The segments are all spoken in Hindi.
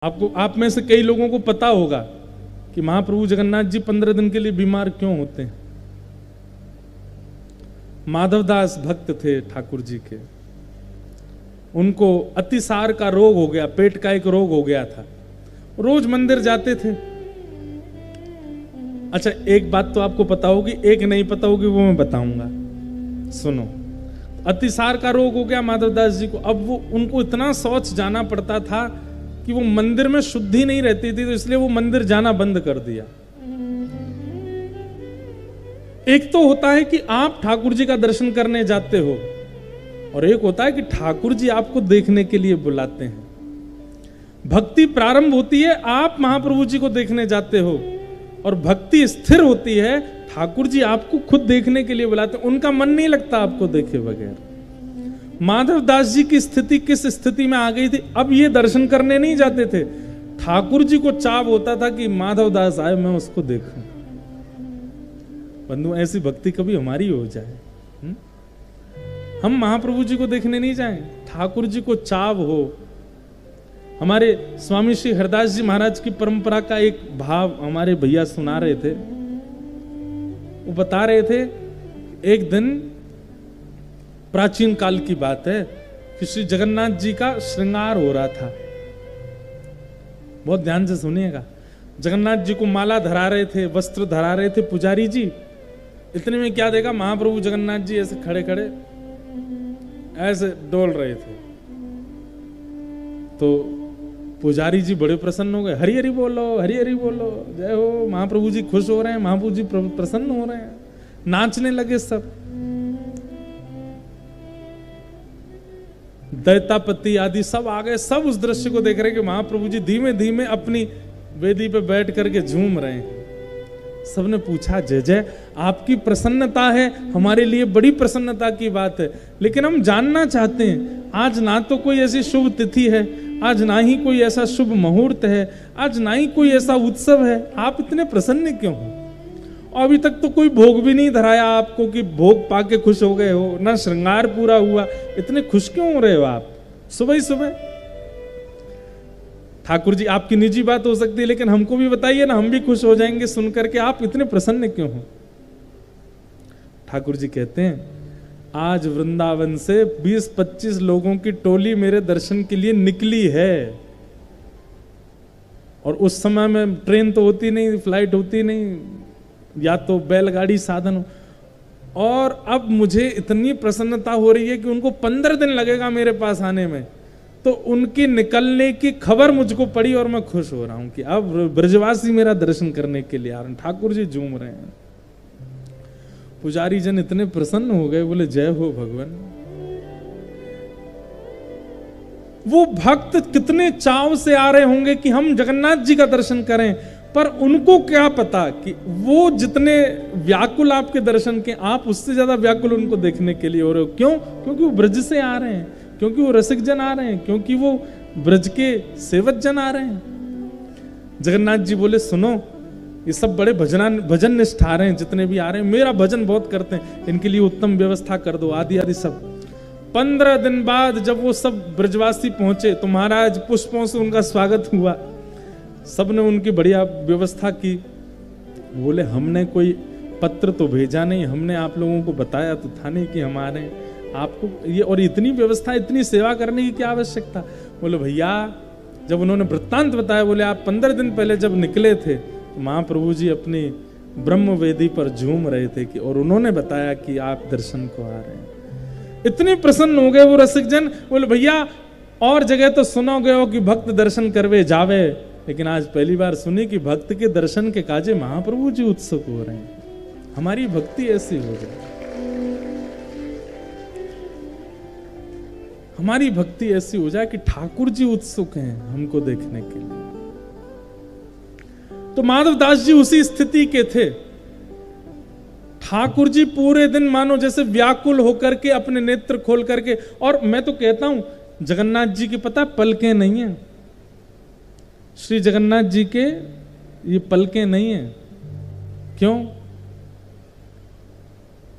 आप में से कई लोगों को पता होगा कि महाप्रभु जगन्नाथ जी 15 दिन के लिए बीमार क्यों होते हैं। माधवदास भक्त थे ठाकुर जी के, उनको अतिसार का रोग हो गया, पेट का एक रोग हो गया था, रोज मंदिर जाते थे। अच्छा, एक बात तो आपको पता होगी, एक नहीं पता होगी, वो मैं बताऊंगा, सुनो। अतिसार का रोग हो गया माधवदास जी को। अब वो उनको इतना शौच जाना पड़ता था कि वो मंदिर में शुद्धि नहीं रहती थी, तो इसलिए वो मंदिर जाना बंद कर दिया। एक तो होता है कि आप ठाकुर जी का दर्शन करने जाते हो, और एक होता है कि ठाकुर जी आपको देखने के लिए बुलाते हैं। भक्ति प्रारंभ होती है, आप महाप्रभु जी को देखने जाते हो, और भक्ति स्थिर होती है, ठाकुर जी आपको खुद देखने के लिए बुलाते हैं। उनका मन नहीं लगता आपको देखे बगैर। माधवदास जी की स्थिति किस स्थिति में आ गई थी? अब ये दर्शन करने नहीं जाते थे, ठाकुर जी को चाव होता था कि माधवदास आए, मैं उसको देखूं। बंधु, ऐसी भक्ति कभी हमारी हो जाए, हम महाप्रभु जी को देखने नहीं जाएं, ठाकुर जी को चाव हो। हमारे स्वामी श्री हरदास जी महाराज की परंपरा का एक भाव हमारे भैया सुना रहे थे। वो बता रहे थे, एक दिन प्राचीन काल की बात है कि श्री जगन्नाथ जी का श्रृंगार हो रहा था। बहुत ध्यान से सुनिएगा। जगन्नाथ जी को माला धरा रहे थे, वस्त्र धरा रहे थे पुजारी जी। इतने में क्या देखा, महाप्रभु जगन्नाथ जी ऐसे खड़े खड़े ऐसे डोल रहे थे। तो पुजारी जी बड़े प्रसन्न हो गए, हरि हरि बोलो, हरि हरि बोलो, जय हो। महाप्रभु जी खुश हो रहे हैं, महाप्रभु जी प्रसन्न हो रहे हैं, नाचने लगे सब। दैतापति आदि सब आ गए, सब उस दृश्य को देख रहे हैं कि महाप्रभु जी धीमे धीमे अपनी वेदी पे बैठ करके झूम रहे हैं। सबने पूछा, जय जय, आपकी प्रसन्नता है, हमारे लिए बड़ी प्रसन्नता की बात है, लेकिन हम जानना चाहते हैं, आज ना तो कोई ऐसी शुभ तिथि है, आज ना ही कोई ऐसा शुभ मुहूर्त है, आज ना ही कोई ऐसा उत्सव है, आप इतने प्रसन्न क्यों हो? और अभी तक तो कोई भोग भी नहीं धराया आपको कि भोग पाके खुश हो गए हो, ना श्रृंगार पूरा हुआ, इतने खुश क्यों हो रहे हो आप सुबह ही सुबह? ठाकुर जी, आपकी निजी बात हो सकती है, लेकिन हमको भी बताइए ना, हम भी खुश हो जाएंगे सुनकर के आप इतने प्रसन्न क्यों हो? ठाकुर जी कहते हैं, आज वृंदावन से 20-25 लोगों की टोली मेरे दर्शन के लिए निकली है, और उस समय में ट्रेन तो होती नहीं, फ्लाइट होती नहीं, या तो बैलगाड़ी साधन हो, और अब मुझे इतनी प्रसन्नता हो रही है कि उनको 15 दिन लगेगा मेरे पास आने में, तो उनकी निकलने की खबर मुझको पड़ी और मैं खुश हो रहा हूं कि अब ब्रजवासी मेरा दर्शन करने के लिए आ रहे हैं। ठाकुर जी झूम रहे हैं। पुजारी जन इतने प्रसन्न हो गए, बोले जय हो भगवान। वो भक्त कितने चाव से आ रहे होंगे कि हम जगन्नाथ जी का दर्शन करें, पर उनको क्या पता कि वो जितने व्याकुल आपके दर्शन के, आप उससे ज्यादा व्याकुल उनको देखने के लिए हो रहे हो। क्यों? क्योंकि वो ब्रज से आ रहे हैं, क्योंकि वो रसिक जन आ रहे हैं, क्योंकि वो ब्रज के सेवक जन आ रहे हैं। जगन्नाथ जी बोले, सुनो, ये सब बड़े भजन निष्ठ आ रहे हैं, जितने भी आ रहे हैं, मेरा भजन बहुत करते हैं, इनके लिए उत्तम व्यवस्था कर दो, आदि आदि सब। 15 दिन बाद जब वो सब ब्रजवासी पहुंचे, तो महाराज पुष्पों से उनका स्वागत हुआ, सबने उनकी बढ़िया व्यवस्था की। बोले, हमने कोई पत्र तो भेजा नहीं, हमने आप लोगों को बताया तो था नहीं कि हम आ रहे हैं, आपको ये और इतनी व्यवस्था, इतनी सेवा करने की क्या आवश्यकता? बोले, भैया, जब उन्होंने वृत्तांत बताया, बोले आप 15 दिन पहले जब निकले थे, तो महाप्रभु जी अपनी ब्रह्म वेदी पर झूम रहे थे कि, और उन्होंने बताया कि आप दर्शन को आ रहे हैं। इतने प्रसन्न हो गए वो रसिक जन। बोले, भैया, और जगह तो सुनोगे हो कि भक्त दर्शन करवे जावे, लेकिन आज पहली बार सुनी कि भक्त के दर्शन के काजे महाप्रभु जी उत्सुक हो रहे हैं। हमारी भक्ति ऐसी हो जाए, हमारी भक्ति ऐसी हो जाए कि ठाकुर जी उत्सुक हैं हमको देखने के लिए। तो माधवदास जी उसी स्थिति के थे। ठाकुर जी पूरे दिन मानो जैसे व्याकुल होकर के अपने नेत्र खोल करके, और मैं तो कहता हूं, जगन्नाथ जी की पता पलकें नहीं है, श्री जगन्नाथ जी के ये पलकें नहीं है। क्यों?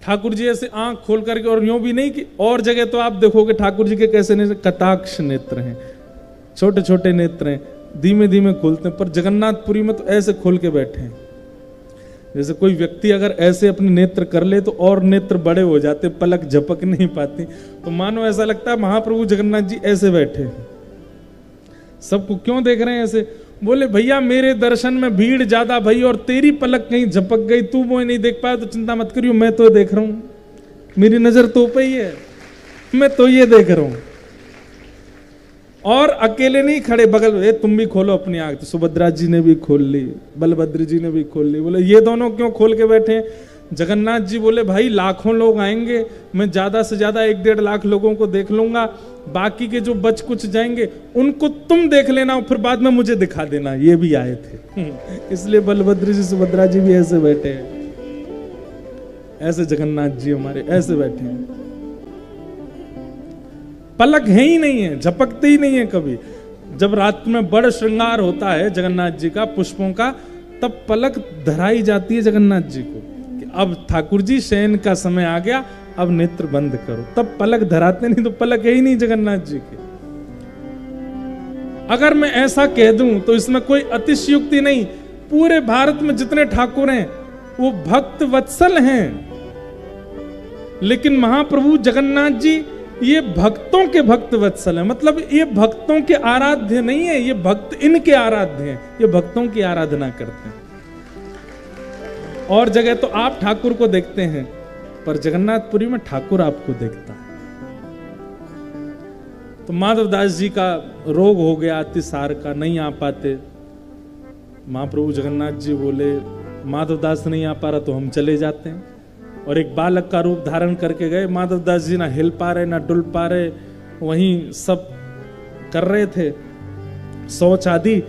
ठाकुर जी ऐसे आंख खोल करके, और यूं भी नहीं कि, और जगह तो आप देखोगे ठाकुर जी के कैसे कटाक्ष नेत्र हैं, छोटे छोटे नेत्र हैं, धीमे धीमे खोलते हैं, पर जगन्नाथपुरी में तो ऐसे खोल के बैठे हैं। जैसे कोई व्यक्ति अगर ऐसे अपने नेत्र कर ले तो और नेत्र बड़े हो जाते, पलक झपक नहीं पाती, तो मानो ऐसा लगता है महाप्रभु जगन्नाथ जी ऐसे बैठे हैं। सबको क्यों देख रहे हैं ऐसे? बोले भैया मेरे दर्शन में भीड़ ज्यादा भई और तेरी पलक कहीं झपक गई, तू वो नहीं देख पाया तो चिंता मत करियो, मैं तो देख रहा हूं, मेरी नजर तो पे ही है, मैं तो ये देख रहा हूं। और अकेले नहीं खड़े, बगल में तुम भी खोलो अपनी आंख। तो सुभद्रा जी ने भी खोल ली, बलभद्र जी ने भी खोल ली। बोले ये दोनों क्यों खोल के बैठे हैं? जगन्नाथ जी बोले भाई लाखों लोग आएंगे, मैं ज्यादा से ज्यादा 1-1.5 लाख लोगों को देख लूंगा, बाकी के जो बच कुछ जाएंगे उनको तुम देख लेना और फिर बाद में मुझे दिखा देना। ये भी आए थे इसलिए बलभद्र जी सुभद्रा जी भी ऐसे बैठे हैं, ऐसे जगन्नाथ जी हमारे ऐसे बैठे हैं। पलक है ही नहीं है, झपकते ही नहीं है कभी। जब रात में बड़ा श्रृंगार होता है जगन्नाथ जी का पुष्पों का, तब पलक धराई जाती है जगन्नाथ जी को कि अब ठाकुर जी शयन का समय आ गया, अब नेत्र बंद करो, तब पलक धराते, नहीं तो पलक है ही नहीं जगन्नाथ जी की। अगर मैं ऐसा कह दूं तो इसमें कोई अतिशयोक्ति नहीं। पूरे भारत में जितने ठाकुर हैं वो भक्त वत्सल हैं, लेकिन महाप्रभु जगन्नाथ जी ये भक्तों के भक्त वत्सल है। मतलब ये भक्तों के आराध्य नहीं है, ये भक्त इनके आराध्य हैं, ये भक्तों की आराधना करते हैं। और जगह तो आप ठाकुर को देखते हैं, पर जगन्नाथपुरी में ठाकुर आपको देखता है। तो माधवदास जी का रोग हो गया अतिसार का, नहीं आ पाते। महाप्रभु जगन्नाथ जी बोले माधवदास नहीं आ पा रहा तो हम चले जाते हैं, और एक बालक का रूप धारण करके गए। माधवदास जी ना हिल पा रहे ना डुल पा रहे, वहीं सब कर रहे थे शौच आदि।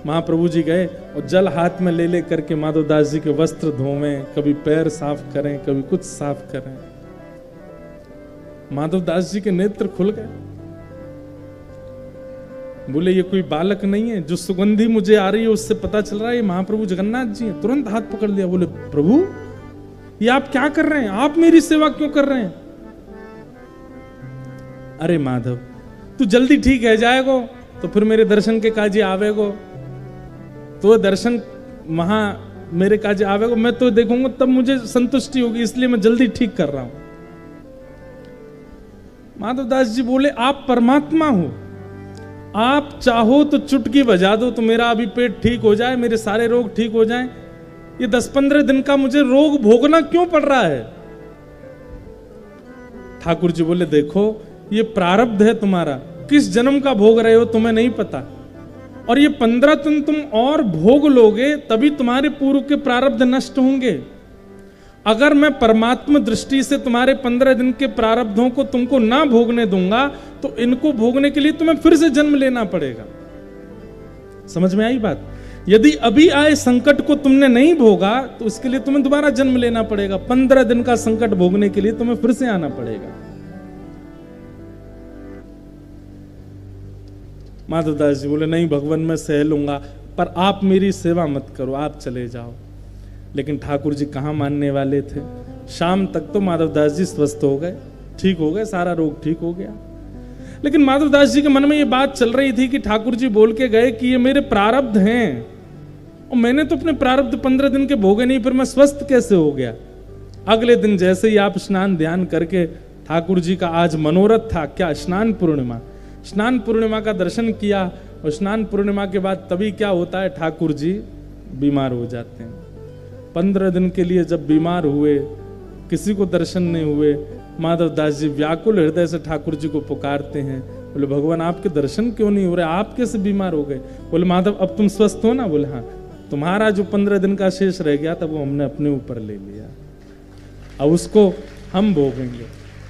महाप्रभु जी गए और जल हाथ में ले ले करके माधवदास जी के वस्त्र धोवें, कभी पैर साफ करें, कभी कुछ साफ करें। माधवदास जी के नेत्र खुल गए। बोले ये कोई बालक नहीं है, जो सुगंधी मुझे आ रही है उससे पता चल रहा है ये महाप्रभु जगन्नाथ जी हैं। तुरंत हाथ पकड़ लिया, बोले प्रभु ये आप क्या कर रहे हैं? आप मेरी सेवा क्यों कर रहे हैं? अरे माधव तू जल्दी ठीक है जाएगो तो फिर मेरे दर्शन के काजे आवेगो, तो दर्शन वहां मेरे काजे आवेगो, मैं तो देखूंगा तब मुझे संतुष्टि होगी, इसलिए मैं जल्दी ठीक कर रहा हूं। माधवदास जी बोले आप परमात्मा हो, आप चाहो तो चुटकी बजा दो तो मेरा अभी पेट ठीक हो जाए, मेरे सारे रोग ठीक हो जाएं। ये 10-15 दिन का मुझे रोग भोगना क्यों पड़ रहा है? ठाकुर जी बोले देखो ये प्रारब्ध है तुम्हारा, किस जन्म का भोग रहे हो तुम्हें नहीं पता, और ये 15 दिन तुम और भोग लोगे तभी तुम्हारे पूर्व के प्रारब्ध नष्ट होंगे। अगर मैं परमात्मा दृष्टि से तुम्हारे 15 दिन के प्रारब्धों को तुमको ना भोगने दूंगा तो इनको भोगने के लिए तुम्हें फिर से जन्म लेना पड़ेगा। समझ में आई बात? यदि अभी आए संकट को तुमने नहीं भोगा तो उसके लिए तुम्हें दोबारा जन्म लेना पड़ेगा। 15 दिन का संकट भोगने के लिए तुम्हें फिर से आना पड़ेगा। माधवदास जी बोले नहीं भगवान मैं सह लूंगा, पर आप मेरी सेवा मत करो, आप चले जाओ। लेकिन ठाकुर जी कहां मानने वाले थे। शाम तक तो माधवदास जी स्वस्थ हो गए, ठीक हो गए, सारा रोग ठीक हो गया। लेकिन माधवदास जी के मन में ये बात चल रही थी कि ठाकुर जी बोल के गए कि ये मेरे प्रारब्ध हैं और मैंने तो अपने प्रारब्ध 15 दिन के भोगे नहीं, फिर मैं स्वस्थ कैसे हो गया। अगले दिन जैसे ही आप स्नान ध्यान करके, ठाकुर जी का आज मनोरथ था क्या, स्नान पूर्णिमा, स्नान पूर्णिमा का दर्शन किया, और स्नान पूर्णिमा के बाद तभी क्या होता है, ठाकुर जी बीमार हो जाते हैं। 15 दिन के लिए जब बीमार हुए, किसी को दर्शन नहीं हुए, माधवदास जी व्याकुल हृदय से ठाकुर जी को पुकारते हैं। बोले भगवान आपके दर्शन क्यों नहीं हो रहे, आप कैसे बीमार हो गए? बोले माधव अब तुम स्वस्थ हो ना? बोले हाँ, तुम्हारा जो 15 दिन का शेष रह गया था वो हमने अपने ऊपर ले लिया, अब उसको हम भोगेंगे।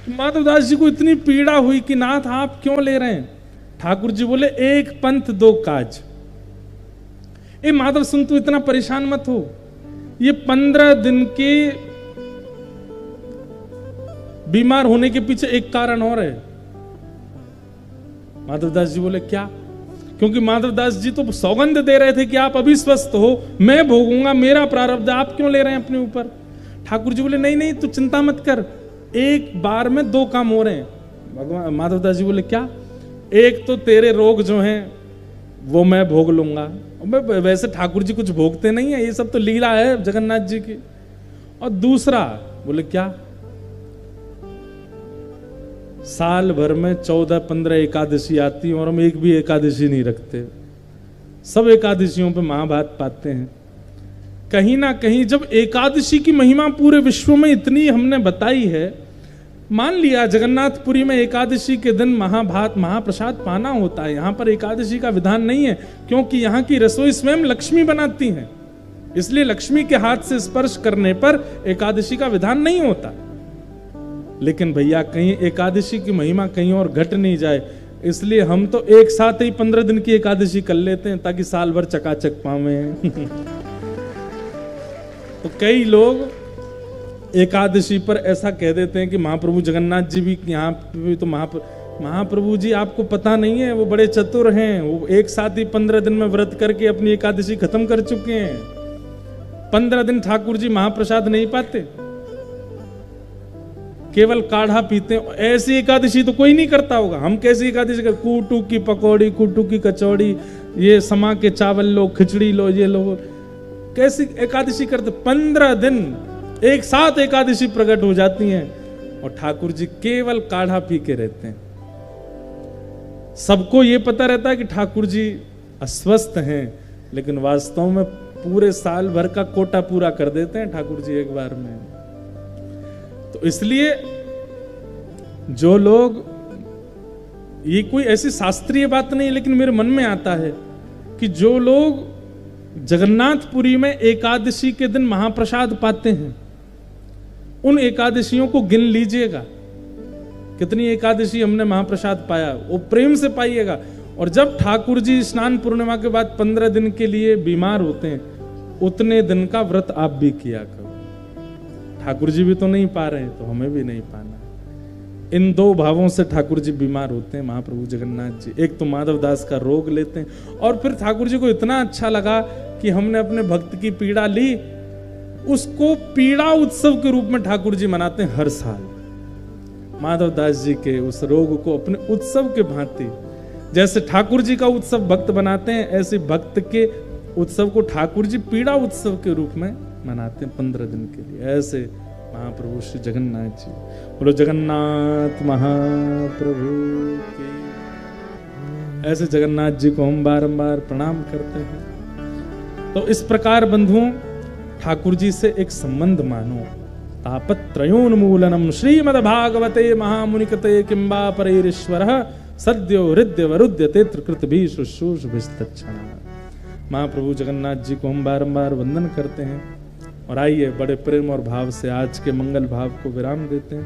माधवदास जी को इतनी पीड़ा हुई कि नाथ आप क्यों ले रहे हैं? ठाकुर जी बोले एक पंथ दो काज। ए माधव सुन, तू इतना परेशान मत हो, ये 15 दिन के बीमार होने के पीछे एक कारण और है। माधवदास जी बोले क्या? क्योंकि माधवदास जी तो सौगंध दे रहे थे कि आप अभी स्वस्थ हो, मैं भोगूंगा, मेरा प्रारब्ध, आप क्यों ले रहे हैं अपने ऊपर? ठाकुर जी बोले नहीं नहीं तू चिंता मत कर, एक बार में 2 काम हो रहे हैं। भगवान माधवदास जी बोले क्या? एक तो तेरे रोग जो हैं वो मैं भोग लूंगा। और वैसे ठाकुर जी कुछ भोगते नहीं है, ये सब तो लीला है जगन्नाथ जी की। और दूसरा बोले क्या, साल भर में 14-15 एकादशी आती है और हम एक भी एकादशी नहीं रखते, सब एकादशियों पे महाभारत पाते हैं। कहीं ना कहीं जब एकादशी की महिमा पूरे विश्व में इतनी हमने बताई है, मान लिया जगन्नाथपुरी में एकादशी के दिन महाभारत महाप्रसाद पाना होता है, यहां पर एकादशी का विधान नहीं है, क्योंकि यहां की रसोई स्वयं लक्ष्मी बनाती हैं, इसलिए लक्ष्मी के हाथ से स्पर्श करने पर एकादशी का विधान नहीं होता। लेकिन भैया कहीं एकादशी की महिमा कहीं और घट नहीं जाए, इसलिए हम तो एक साथ ही 15 दिन की एकादशी कर लेते हैं ताकि साल भर चकाचक पावे। तो कई लोग एकादशी पर ऐसा कह देते हैं कि महाप्रभु जगन्नाथ जी भी यहाँ भी तो महाप्रभु जी आपको पता नहीं है, वो बड़े चतुर हैं, वो एक साथ ही 15 दिन में व्रत करके अपनी एकादशी खत्म कर चुके हैं। 15 दिन ठाकुर जी महाप्रसाद नहीं पाते, केवल काढ़ा पीते हैं। ऐसी एकादशी तो कोई नहीं करता होगा। हम कैसी एकादशी कर, कूटू की पकौड़ी, कूटू की कचौड़ी, ये समा के चावल लो, खिचड़ी लो, ये लो, कैसी एकादशी करते। 15 दिन एक साथ एकादशी प्रकट हो जाती हैं और ठाकुर जी केवल काढ़ा पी के रहते हैं। सबको ये पता रहता है कि ठाकुर जी अस्वस्थ हैं, लेकिन वास्तव में पूरे साल भर का कोटा पूरा कर देते हैं ठाकुर जी एक बार में। तो इसलिए जो लोग, ये कोई ऐसी शास्त्रीय बात नहीं, लेकिन मेरे मन में आता है कि जो लोग जगन्नाथपुरी में एकादशी के दिन महाप्रसाद पाते हैं, उन एकादशियों को गिन लीजिएगा कितनी एकादशी हमने महाप्रसाद पाया, वो प्रेम से पाइएगा। और जब ठाकुर जी स्नान पूर्णिमा के बाद 15 दिन के लिए बीमार होते हैं, उतने दिन का व्रत आप भी किया करो। ठाकुर जी भी तो नहीं पा रहे हैं, तो हमें भी नहीं पाना। इन दो भावों से ठाकुर जी बीमार होते हैं महाप्रभु जगन्नाथ जी। एक तो माधव दास का रोग लेते हैं, और फिर ठाकुर जी को इतना अच्छा लगा कि हमने अपने भक्त की पीड़ा ली, उसको पीड़ा उत्सव के रूप में ठाकुर जी मनाते हैं हर साल। माधव दास जी के उस रोग को अपने उत्सव के भांति, जैसे ठाकुर जी का उत्सव भक्त बनाते हैं, ऐसे भक्त के उत्सव को ठाकुर जी पीड़ा उत्सव के रूप में मनाते हैं 15 दिन के लिए। ऐसे महाप्रभु श्री जगन्नाथ जी, बोलो जगन्नाथ महाप्रभु की। ऐसे जगन्नाथ जी को हम बारंबार प्रणाम करते हैं। तो इस प्रकार बंधुओं, ठाकुर जी से एक संबंध मानो। तापत्रयोन्मूलनम श्रीमद्भागवते महामुनिकते किंबा परैरीश्वरः सद्यो हृदय वरुद्यते त्रिकृत भी शुश्रूषभिस्तच्छण। महाप्रभु जगन्नाथ जी को हम बारंबार वंदन करते हैं। और आइए बड़े प्रेम और भाव से आज के मंगल भाव को विराम देते हैं।